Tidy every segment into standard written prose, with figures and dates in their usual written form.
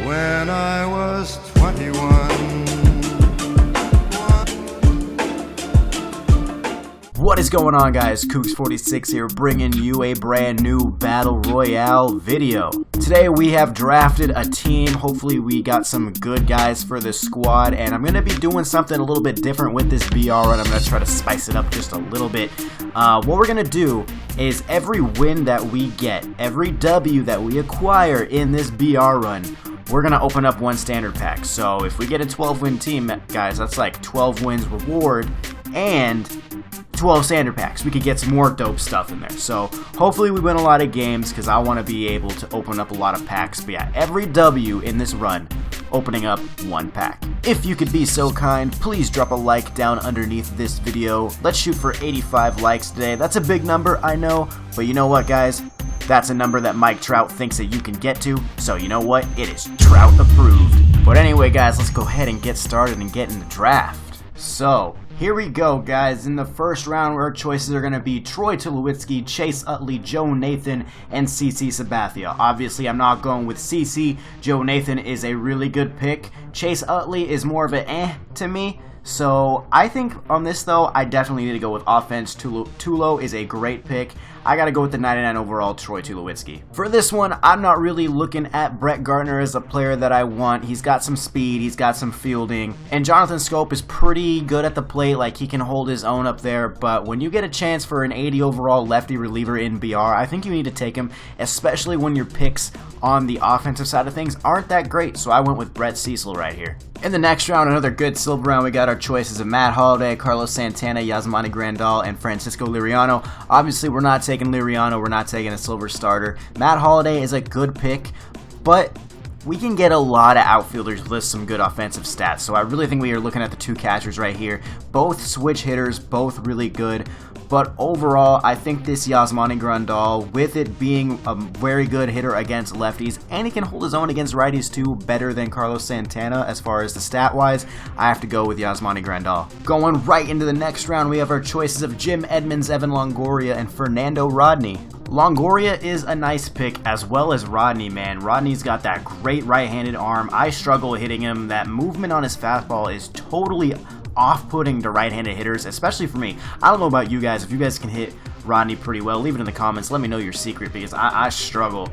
when I was 21. What is going on, guys? Koogs46 here, bringing you a brand new Battle Royale video. Today we have drafted a team. Hopefully we got some good guys for this squad, and I'm going to be doing something a little bit different with this BR run. I'm going to try to spice it up just a little bit. What we're going to do is every win that we get, every W that we acquire in this BR run, we're going to open up one standard pack. So if we get a 12-win team, guys, that's like 12 wins reward and 12 standard packs. We could get some more dope stuff in there. So hopefully we win a lot of games because I want to be able to open up a lot of packs. But yeah, every W in this run, opening up one pack. If you could be so kind, please drop a like down underneath this video. Let's shoot for 85 likes today. That's a big number, I know, but you know what, guys? That's a number that Mike Trout thinks that you can get to, so you know what? It is Trout approved. But anyway, guys, let's go ahead and get started and get in the draft. So here we go, guys. In the first round, our choices are going to be Troy Tulowitzki, Chase Utley, Joe Nathan, and CC Sabathia. Obviously, I'm not going with CC. Joe Nathan is a really good pick. Chase Utley is more of an to me. So I think on this, though, I definitely need to go with offense. Tulo is a great pick. I got to go with the 99 overall Troy Tulowitzki. For this one, I'm not really looking at Brett Gardner as a player that I want. He's got some speed, he's got some fielding, and Jonathan Scope is pretty good at the plate. Like, he can hold his own up there, but when you get a chance for an 80 overall lefty reliever in BR, I think you need to take him, especially when your picks on the offensive side of things aren't that great. So I went with Brett Cecil right here. In the next round, another good silver round, we got our choices of Matt Holliday, Carlos Santana, Yasmani Grandal, and Francisco Liriano. Obviously, we're not taking Liriano, we're not taking a silver starter. Matt Holliday is a good pick, but we can get a lot of outfielders with some good offensive stats. So I really think we are looking at the two catchers right here. Both switch hitters, both really good. But overall, I think this Yasmani Grandal, with it being a very good hitter against lefties, and he can hold his own against righties too, better than Carlos Santana as far as the stat-wise, I have to go with Yasmani Grandal. Going right into the next round, we have our choices of Jim Edmonds, Evan Longoria, and Fernando Rodney. Longoria is a nice pick, as well as Rodney, man. Rodney's got that great right-handed arm. I struggle hitting him. That movement on his fastball is totally off-putting to right-handed hitters, especially for me. I don't know about you guys. If you guys can hit Rodney pretty well, leave it in the comments. Let me know your secret, because I struggle.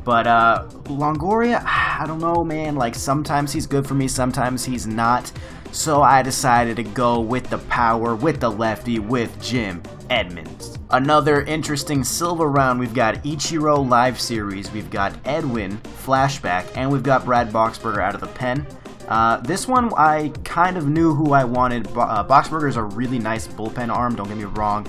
But Longoria, I don't know, man. Like, sometimes he's good for me, sometimes he's not. So I decided to go with the power, with the lefty, with Jim Edmonds. Another interesting silver round, we've got Ichiro Live Series, we've got Edwin Flashback, and we've got Brad Boxberger out of the pen. This one, I kind of knew who I wanted. Boxberger's a really nice bullpen arm, don't get me wrong.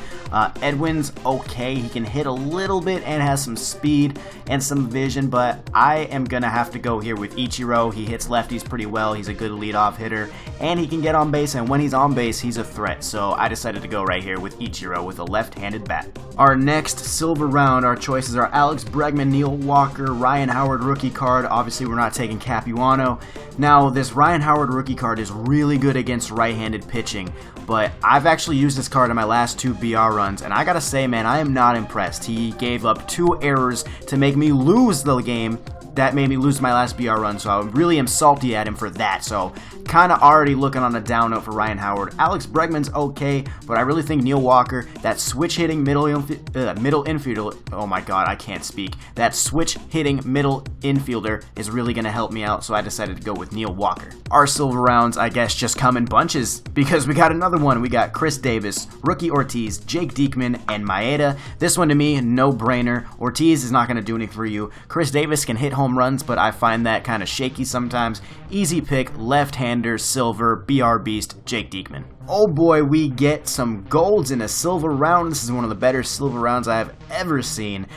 Edwin's okay, he can hit a little bit and has some speed and some vision, but I am going to have to go here with Ichiro. He hits lefties pretty well, he's a good leadoff hitter, and he can get on base, and when he's on base, he's a threat. So I decided to go right here with Ichiro with a left-handed bat. Our next silver round, our choices are Alex Bregman, Neil Walker, Ryan Howard rookie card. Obviously, we're not taking Capuano. Now, this Ryan Howard rookie card is really good against right-handed pitching, but I've actually used this card in my last two BR runs, and I gotta say, man, I am not impressed. He gave up 2 errors to make me lose the game. That made me lose my last BR run, so I really am salty at him for that. So kind of already looking on a down note for Ryan Howard. Alex Bregman's okay, but I really think Neil Walker, that switch hitting middle infielder, oh my god, I can't speak. That switch hitting middle infielder is really going to help me out, so I decided to go with Neil Walker. Our silver rounds, I guess, just come in bunches, because we got another one. We got Chris Davis, Rookie Ortiz, Jake Diekman, and Maeda. This one to me, no brainer. Ortiz is not going to do anything for you. Chris Davis can hit home runs, but I find that kind of shaky sometimes. Easy pick, left-hander, silver, BR Beast, Jake Diekman. Oh boy, we get some golds in a silver round. This is one of the better silver rounds I have ever seen.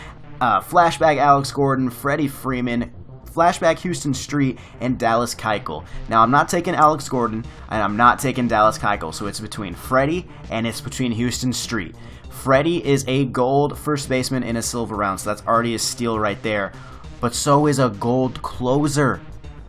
Flashback Alex Gordon, Freddie Freeman, Flashback Houston Street, and Dallas Keuchel. Now, I'm not taking Alex Gordon, and I'm not taking Dallas Keuchel, so it's between Freddie and it's between Houston Street. Freddie is a gold first baseman in a silver round, so that's already a steal right there. But so is a gold closer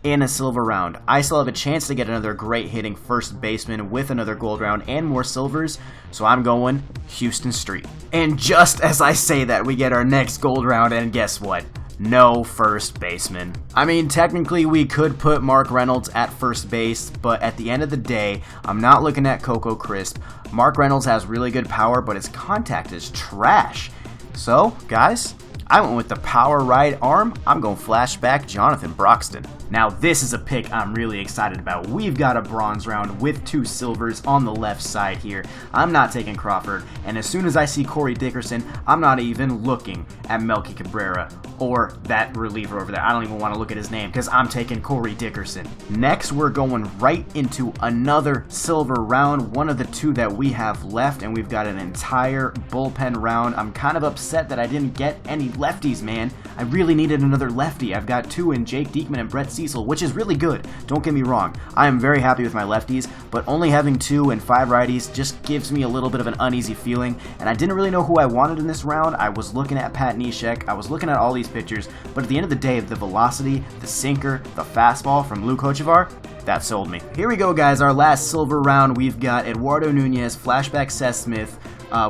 in a silver round. I still have a chance to get another great hitting first baseman with another gold round and more silvers, so I'm going Houston Street. And just as I say that, we get our next gold round, and guess what? no first baseman. I mean, technically we could put Mark Reynolds at first base, but at the end of the day, I'm not looking at Coco Crisp. Mark Reynolds has really good power, but his contact is trash. So, guys, I went with the power right arm. I'm going flashback Jonathan Broxton. Now, this is a pick I'm really excited about. We've got a bronze round with 2 silvers on the left side here. I'm not taking Crawford, and as soon as I see Corey Dickerson, I'm not even looking at Melky Cabrera or that reliever over there. I don't even want to look at his name because I'm taking Corey Dickerson. Next, we're going right into another silver round, one of the 2 that we have left, and we've got an entire bullpen round. I'm kind of upset that I didn't get any lefties, man. I really needed another lefty. I've got 2 in Jake Diekman and Brett Cecil, which is really good. Don't get me wrong. I am very happy with my lefties, but only having 2 and 5 righties just gives me a little bit of an uneasy feeling, and I didn't really know who I wanted in this round. I was looking at Pat Neshek. I was looking at all these pitchers, but at the end of the day, the velocity, the sinker, the fastball from Luke Hochevar, that sold me. Here we go, guys. Our last silver round. We've got Eduardo Nunez, flashback Seth Smith.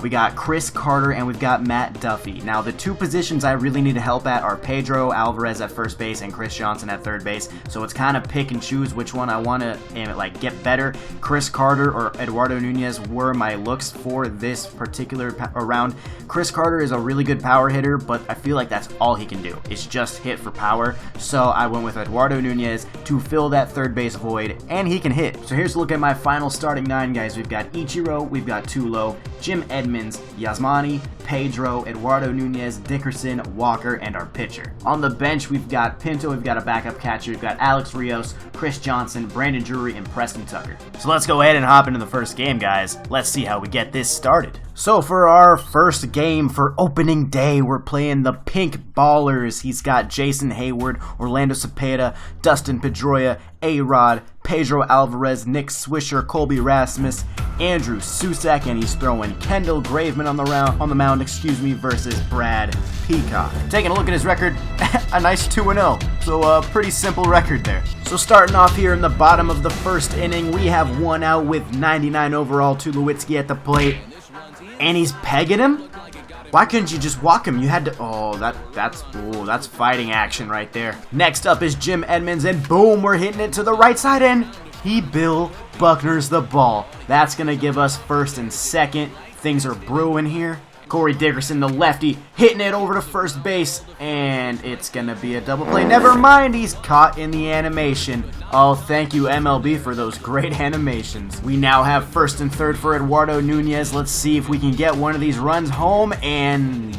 We got Chris Carter, and we've got Matt Duffy. Now, the 2 positions I really need to help at are Pedro Alvarez at first base and Chris Johnson at third base. So it's kind of pick and choose which one I want to get better. Chris Carter or Eduardo Nunez were my looks for this particular round. Chris Carter is a really good power hitter, but I feel like that's all he can do. It's just hit for power. So I went with Eduardo Nunez to fill that third base void, and he can hit. So here's a look at my final starting 9, guys. We've got Ichiro, we've got Tulo, Jim Edmonds, Yasmani, Pedro, Eduardo Nunez, Dickerson, Walker, and our pitcher. On the bench, we've got Pinto, we've got a backup catcher, we've got Alex Rios, Chris Johnson, Brandon Drury, and Preston Tucker. So let's go ahead and hop into the first game, guys. Let's see how we get this started. So for our first game for opening day, we're playing the Pink Ballers. He's got Jason Hayward, Orlando Cepeda, Dustin Pedroia, A-Rod, Pedro Alvarez, Nick Swisher, Colby Rasmus, Andrew Susak, and he's throwing Kendall Graveman on the mound, versus Brad Peacock. Taking a look at his record, a nice 2-0. So a pretty simple record there. So starting off here in the bottom of the first inning, we have 1 out with 99 overall Tulowitzki at the plate. And he's pegging him? Why couldn't you just walk him? You had to. Oh, that's fighting action right there. Next up is Jim Edmonds, and boom, we're hitting it to the right side, and he Bill Buckners the ball. That's gonna give us first and second. Things are brewing here. Corey Dickerson, the lefty, hitting it over to first base, and it's gonna be a double play. Never mind, he's caught in the animation. Oh, thank you, MLB, for those great animations. We now have first and third for Eduardo Nunez. Let's see if we can get one of these runs home, and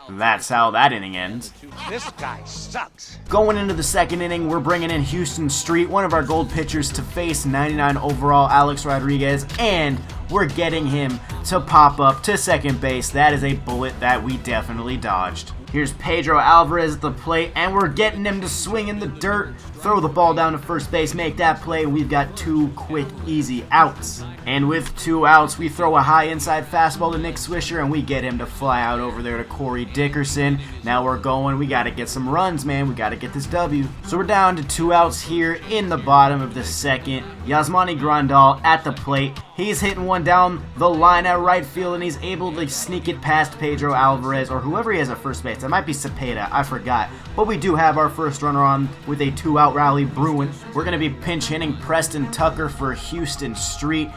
that's how that inning ends. This guy sucks. Going into the second inning, we're bringing in Houston Street, one of our gold pitchers, to face 99 overall Alex Rodriguez, and we're getting him to pop up to second base. That is a bullet that we definitely dodged. Here's Pedro Alvarez at the plate, and we're getting him to swing in the dirt, throw the ball down to first base, make that play. We've got 2 quick, easy outs. And with 2 outs, we throw a high inside fastball to Nick Swisher, and we get him to fly out over there to Corey Dickerson. Now we're going. We got to get some runs, man. We got to get this W. So we're down to 2 outs here in the bottom of the second. Yasmani Grandal at the plate. He's hitting one down the line at right field, and he's able to sneak it past Pedro Alvarez, or whoever he has at first base. That might be Cepeda, I forgot. But we do have our first runner on with a 2-out rally brewing. We're going to be pinch hitting Preston Tucker for Houston Street.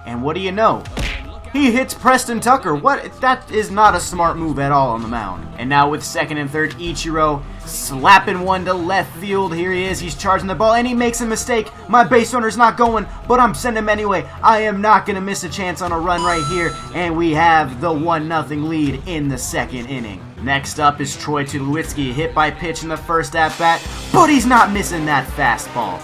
And what do you know? He hits Preston Tucker. What? That is not a smart move at all on the mound. And now with second and third, Ichiro slapping one to left field. Here he is. He's charging the ball, and he makes a mistake. My base runner's not going, but I'm sending him anyway. I am not going to miss a chance on a run right here. And we have the 1-0 lead in the second inning. Next up is Troy Tulowitzki, hit by pitch in the first at-bat, but he's not missing that fastball.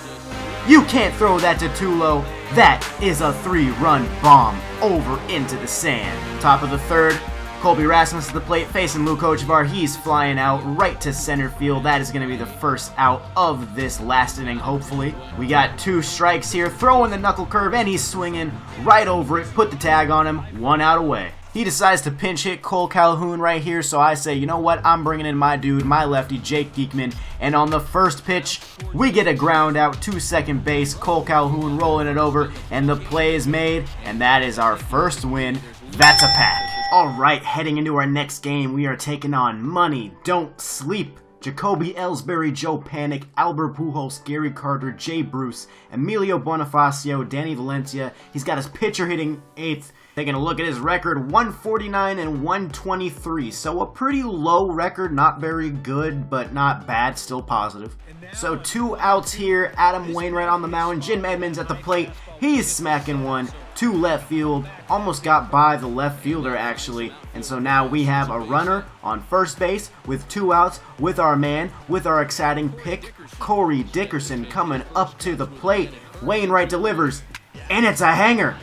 You can't throw that to Tulo. That is a 3-run bomb over into the sand. Top of the third, Colby Rasmus at the plate facing Luke Hochevar. He's flying out right to center field. That is going to be the first out of this last inning, hopefully. We got 2 strikes here, throwing the knuckle curve, and he's swinging right over it. Put the tag on him, 1 out away. He decides to pinch hit Cole Calhoun right here, so I say, you know what, I'm bringing in my dude, my lefty, Jake Diekman, and on the first pitch, we get a ground out to second base, Cole Calhoun rolling it over, and the play is made, and that is our first win. That's a pack. Alright, heading into our next game, we are taking on Money Don't Sleep. Jacoby Ellsbury, Joe Panic, Albert Pujols, Gary Carter, Jay Bruce, Emilio Bonifacio, Danny Valencia. He's got his pitcher hitting 8th. Taking a look at his record, 149 and 123. So a pretty low record, not very good, but not bad, still positive. So 2 outs here, Adam Wainwright on the mound, Jim Edmonds at the plate. He's smacking one to left field, almost got by the left fielder actually, and so now we have a runner on first base with 2 outs with our man, with our exciting pick, Corey Dickerson coming up to the plate. Wainwright delivers, and it's a hanger.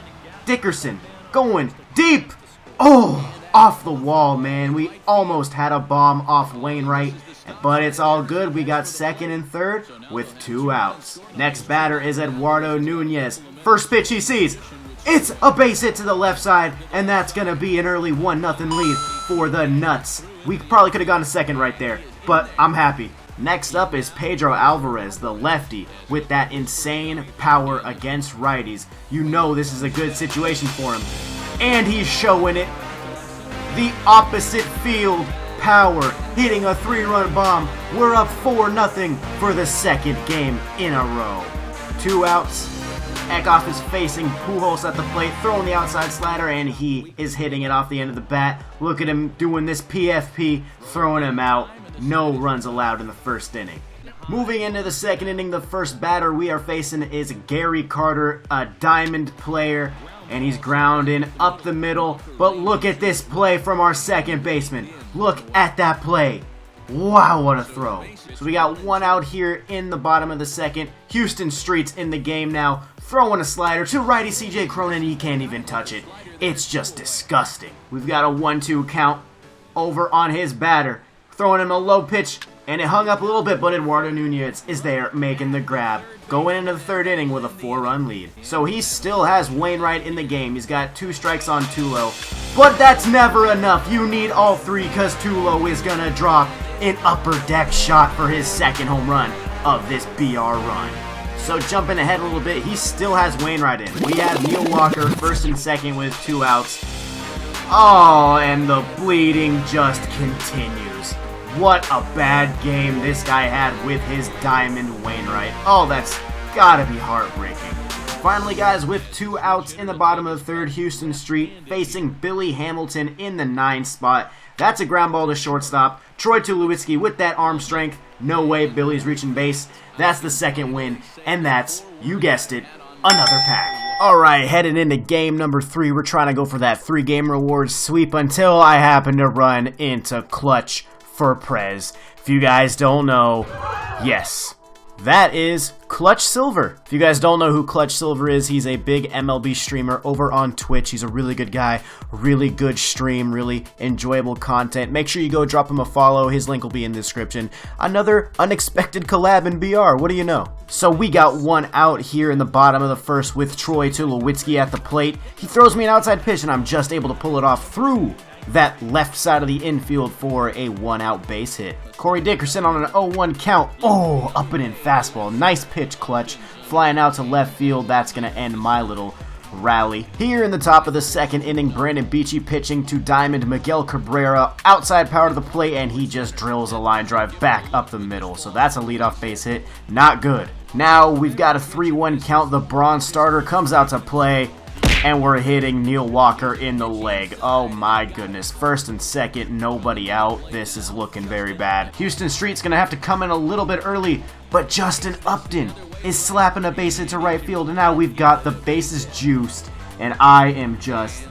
Dickerson going deep. Oh, off the wall, man. We almost had a bomb off Wainwright, but it's all good. We got second and third with 2 outs. Next batter is Eduardo Nunez. First pitch he sees. It's a base hit to the left side, and that's going to be an early 1-0 lead for the Nuts. We probably could have gone to second right there, but I'm happy. Next up is Pedro Alvarez, the lefty, with that insane power against righties. You know this is a good situation for him. And he's showing it. The opposite field power, hitting a 3-run bomb. We're up 4-0 for the second game in a row. 2 outs. Eckhoff is facing Pujols at the plate, throwing the outside slider, and he is hitting it off the end of the bat. Look at him doing this PFP, throwing him out. No runs allowed in the first inning. Moving into the second inning, the first batter we are facing is Gary Carter, a diamond player, and he's grounding up the middle. But look at this play from our second baseman. Look at that play. Wow, what a throw. So we got 1 out here in the bottom of the second. Houston Street's in the game now, throwing a slider to righty CJ Cronin. He can't even touch it. It's just disgusting. We've got a 1-2 count over on his batter. Throwing him a low pitch, and it hung up a little bit, but Eduardo Nunez is there making the grab. Going into the third inning with a 4-run lead. So he still has Wainwright in the game. He's got 2 strikes on Tulo. But that's never enough. You need all 3 because Tulo is going to drop an upper deck shot for his second home run of this BR run. So jumping ahead a little bit, he still has Wainwright in. We have Neil Walker first and second with 2 outs. Oh, and the bleeding just continues. What a bad game this guy had with his diamond Wainwright. Oh, that's gotta be heartbreaking. Finally, guys, with 2 outs in the bottom of the third, Houston Street facing Billy Hamilton in the 9 spot. That's a ground ball to shortstop. Troy Tulowitzki with that arm strength. No way Billy's reaching base. That's the second win, and that's, you guessed it, another pack. Alright, heading into game number 3, we're trying to go for that 3-game reward sweep until I happen to run into Clutch for Prez. If you guys don't know, yes, that is Clutch Silver. If you guys don't know who Clutch Silver is, he's a big MLB streamer over on Twitch. He's a really good guy, really good stream, really enjoyable content. Make sure you go drop him a follow. His link will be in the description. Another unexpected collab in BR. What do you know? So we got 1 out here in the bottom of the first with Troy Tulowitzki at the plate. He throws me an outside pitch, and I'm just able to pull it off through that left side of the infield for a 1-out base hit. Corey Dickerson on an 0-1 count. Oh, up and in fastball. Nice pitch, Clutch. Flying out to left field. That's going to end my little rally. Here in the top of the second inning, Brandon Beachy pitching to Diamond Miguel Cabrera. Outside power to the plate, and he just drills a line drive back up the middle. So that's a leadoff base hit. Not good. Now we've got a 3-1 count. The bronze starter comes out to play, and we're hitting Neil Walker in the leg. Oh my goodness. First and second, nobody out. This is looking very bad. Houston Street's going to have to come in a little bit early, but Justin Upton is slapping a base into right field, and now we've got the bases juiced, and I am just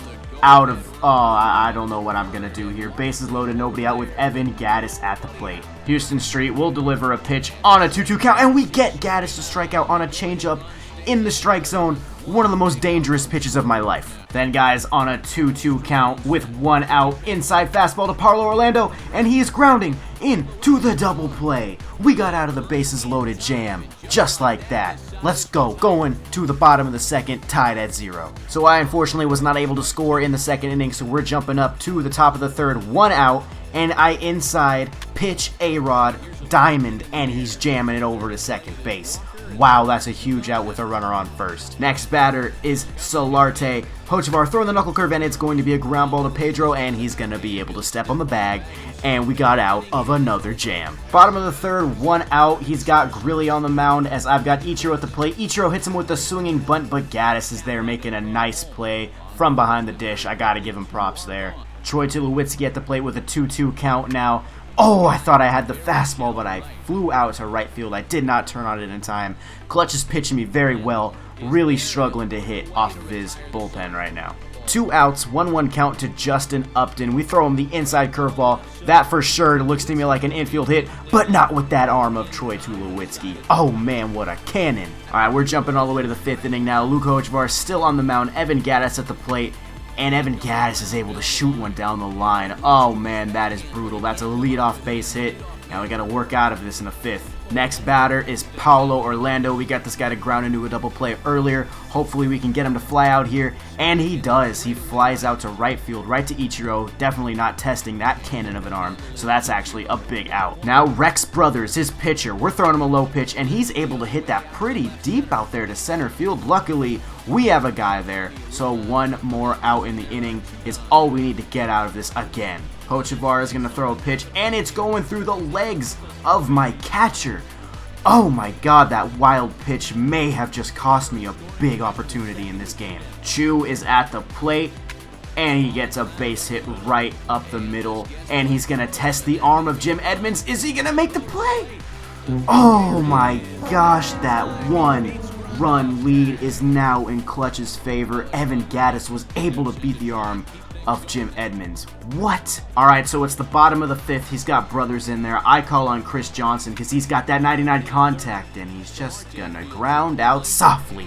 out of, I don't know what I'm going to do here. Bases loaded, nobody out with Evan Gaddis at the plate. Houston Street will deliver a pitch on a 2-2 count, and we get Gaddis to strike out on a changeup in the strike zone. One of the most dangerous pitches of my life. Then, guys, on a 2-2 count with 1 out, inside fastball to Paulo Orlando, and he is grounding into the double play. We got out of the bases loaded jam, just like that. Let's go, going to the bottom of the second, tied at 0. So I unfortunately was not able to score in the second inning, so we're jumping up to the top of the third, 1 out, and I inside pitch A-Rod Diamond, and he's jamming it over to second base. Wow, that's a huge out with a runner on first. Next batter is Solarte. Hochevar throwing the knuckle curve, and it's going to be a ground ball to Pedro, and he's going to be able to step on the bag, and we got out of another jam. Bottom of the third, 1 out. He's got Grilly on the mound as I've got Ichiro at the plate. Ichiro hits him with the swinging bunt, but Gaddis is there making a nice play from behind the dish. I got to give him props there. Troy Tulowitzki at the plate with a 2-2 count now. Oh, I thought I had the fastball, but I flew out to right field. I did not turn on it in time. Clutch is pitching me very well. Really struggling to hit off of his bullpen right now. 2 outs, 1-1 count to Justin Upton. We throw him the inside curveball. That for sure looks to me like an infield hit, but not with that arm of Troy Tulowitzki. Oh man, what a cannon. Alright, we're jumping all the way to the 5th inning now. Luke Hochevar still on the mound. Evan Gaddis at the plate. And Evan Gaddis is able to shoot one down the line. Oh man, that is brutal. That's a leadoff base hit. Now we got to work out of this in the 5th. Next batter is Paulo Orlando. We got this guy to ground into a double play earlier. Hopefully we can get him to fly out here. And he does. He flies out to right field, right to Ichiro. Definitely not testing that cannon of an arm. So that's actually a big out. Now Rex Brothers, his pitcher. We're throwing him a low pitch, and he's able to hit that pretty deep out there to center field. Luckily, we have a guy there. So 1 more out in the inning is all we need to get out of this again. Hochevar is going to throw a pitch, and it's going through the legs of my catcher. Oh my god, that wild pitch may have just cost me a big opportunity in this game. Chu is at the plate, and he gets a base hit right up the middle, and he's going to test the arm of Jim Edmonds. Is he going to make the play? Oh my gosh, that 1-run lead is now in Clutch's favor. Evan Gaddis was able to beat the arm of Jim Edmonds. What? Alright, so it's the bottom of the 5th. He's got Brothers in there. I call on Chris Johnson because he's got that 99 contact, and he's just gonna ground out softly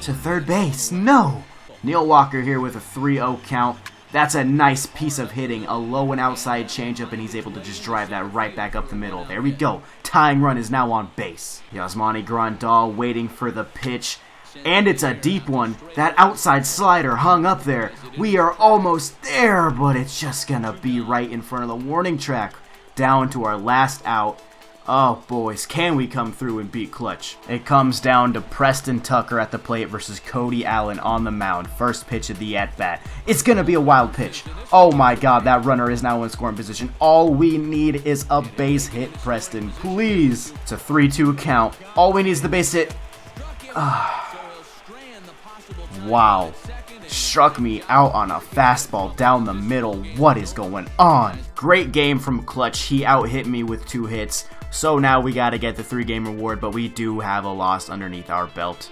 to third base. No! Neil Walker here with a 3-0 count. That's a nice piece of hitting. A low and outside changeup, and he's able to just drive that right back up the middle. There we go. Tying run is now on base. Yasmani Grandal waiting for the pitch. And it's a deep one. That outside slider hung up there. We are almost there, but it's just gonna be right in front of the warning track. Down to our last out. Oh, boys, can we come through and beat Clutch? It comes down to Preston Tucker at the plate versus Cody Allen on the mound. First pitch of the at-bat. It's gonna be a wild pitch. Oh my god, that runner is now in scoring position. All we need is a base hit, Preston. Please. It's a 3-2 count. All we need is the base hit. Wow. Struck me out on a fastball down the middle. What is going on? Great game from Clutch. He out-hit me with 2 hits. So now we got to get the 3-game reward, but we do have a loss underneath our belt.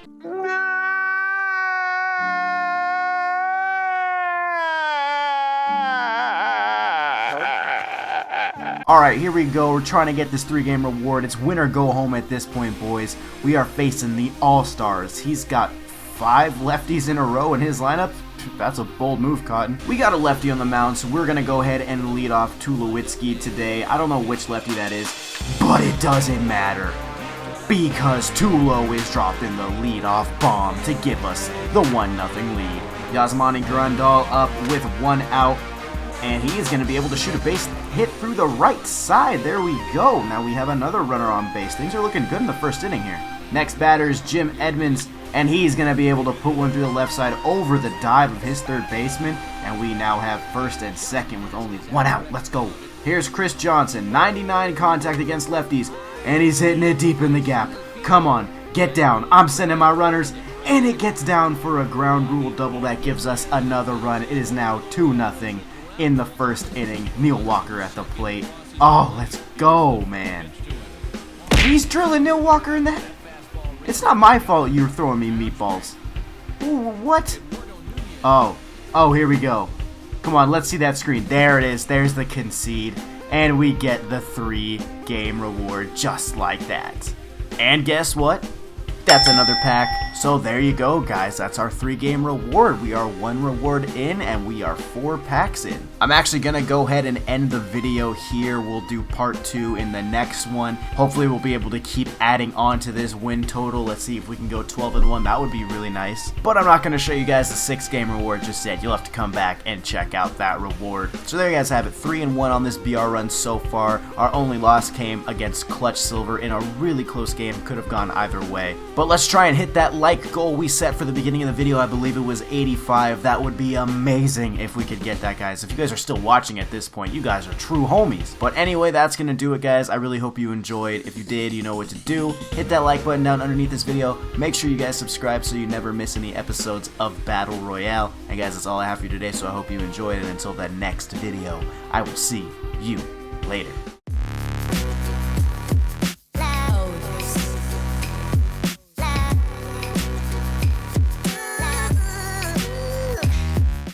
Alright, here we go. We're trying to get this 3-game reward. It's win or go home at this point, boys. We are facing the All-Stars. He's got 5 lefties in a row in his lineup. That's a bold move, Cotton. We got a lefty on the mound, so we're going to go ahead and lead off Tulowitzki today. I don't know which lefty that is, but it doesn't matter because Tulo is dropping the leadoff bomb to give us the 1-0 lead. Yasmani Grandal up with 1 out, and he is going to be able to shoot a base hit through the right side. There we go. Now we have another runner on base. Things are looking good in the first inning here. Next batter is Jim Edmonds, and he's going to be able to put one through the left side over the dive of his third baseman, and we now have first and second with only 1 out. Let's go. Here's Chris Johnson, 99 contact against lefties, and he's hitting it deep in the gap. Come on, get down. I'm sending my runners, and it gets down for a ground rule double that gives us another run. It is now 2-0 in the first inning. Neil Walker at the plate. Oh, let's go, man. He's drilling Neil Walker in that. It's not my fault you're throwing me meatballs. Ooh, what? Oh, here we go. Come on, let's see that screen. There it is. There's the concede. And we get the 3-game reward just like that. And guess what? That's another pack. So there you go, guys. That's our 3-game reward. We are 1 reward in, and we are 4 packs in. I'm actually going to go ahead and end the video here. We'll do part 2 in the next one. Hopefully, we'll be able to keep adding on to this win total. Let's see if we can go 12-1. That would be really nice. But I'm not going to show you guys the 6-game reward just yet. You'll have to come back and check out that reward. So there you guys have it. 3-1 on this BR run so far. Our only loss came against Clutch Silver in a really close game. Could have gone either way. But let's try and hit that like goal we set for the beginning of the video. I believe it was 85. That would be amazing if we could get that, guys. If you guys are still watching at this point, you guys are true homies. But anyway, that's going to do it, guys. I really hope you enjoyed. If you did, you know what to do. Hit that like button down underneath this video. Make sure you guys subscribe so you never miss any episodes of Battle Royale. And guys, that's all I have for you today, so I hope you enjoyed. And until that next video, I will see you later.